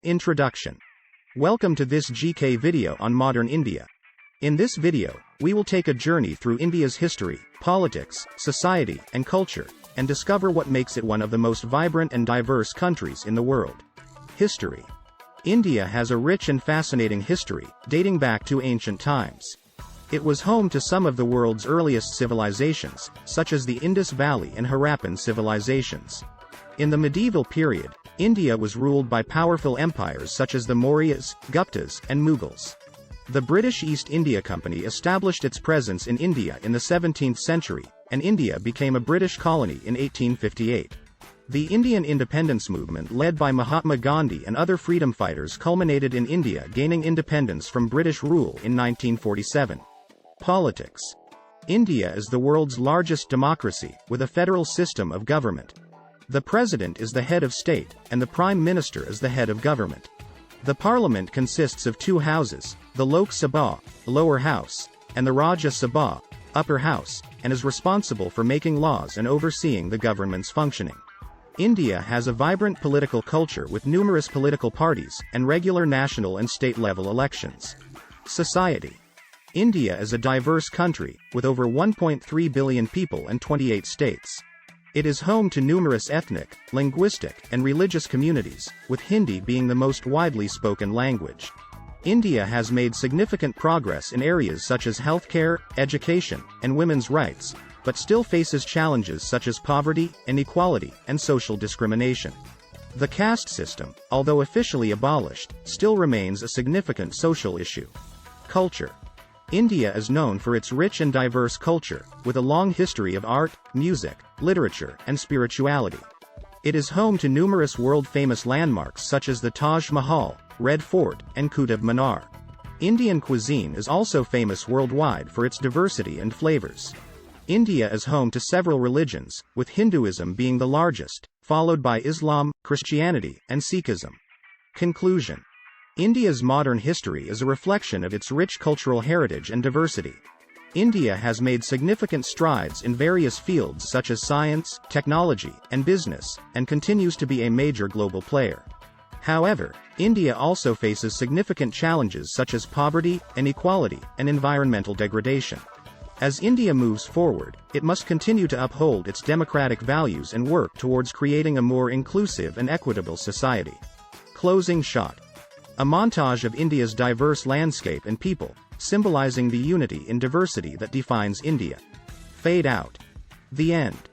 Introduction. Welcome to this GK video on modern India. In this video, we will take a journey through India's history, politics, society, and culture, and discover what makes it one of the most vibrant and diverse countries in the world. History. India has a rich and fascinating history, dating back to ancient times. It was home to some of the world's earliest civilizations, such as the Indus Valley and Harappan civilizations. In the medieval period, India was ruled by powerful empires such as the Mauryas, Guptas, and Mughals. The British East India Company established its presence in India in the 17th century, and India became a British colony in 1858. The Indian independence movement led by Mahatma Gandhi and other freedom fighters culminated in India gaining independence from British rule in 1947. Politics. India is the world's largest democracy, with a federal system of government. The president is the head of state, and the prime minister is the head of government. The parliament consists of two houses, the Lok Sabha, lower house, and the Rajya Sabha, upper house, and is responsible for making laws and overseeing the government's functioning. India has a vibrant political culture with numerous political parties, and regular national and state-level elections. Society. India is a diverse country, with over 1.3 billion people and 28 states. It is home to numerous ethnic, linguistic, and religious communities, with Hindi being the most widely spoken language. India has made significant progress in areas such as healthcare, education, and women's rights, but still faces challenges such as poverty, inequality, and social discrimination. The caste system, although officially abolished, still remains a significant social issue. Culture. India is known for its rich and diverse culture, with a long history of art, music, literature, and spirituality. It is home to numerous world-famous landmarks such as the Taj Mahal, Red Fort, and Qutub Minar. Indian cuisine is also famous worldwide for its diversity and flavors. India is home to several religions, with Hinduism being the largest, followed by Islam, Christianity, and Sikhism. Conclusion. India's modern history is a reflection of its rich cultural heritage and diversity. India has made significant strides in various fields such as science, technology, and business, and continues to be a major global player. However, India also faces significant challenges such as poverty, inequality, and environmental degradation. As India moves forward, it must continue to uphold its democratic values and work towards creating a more inclusive and equitable society. Closing shot. A montage of India's diverse landscape and people, symbolizing the unity in diversity that defines India. Fade out. The end.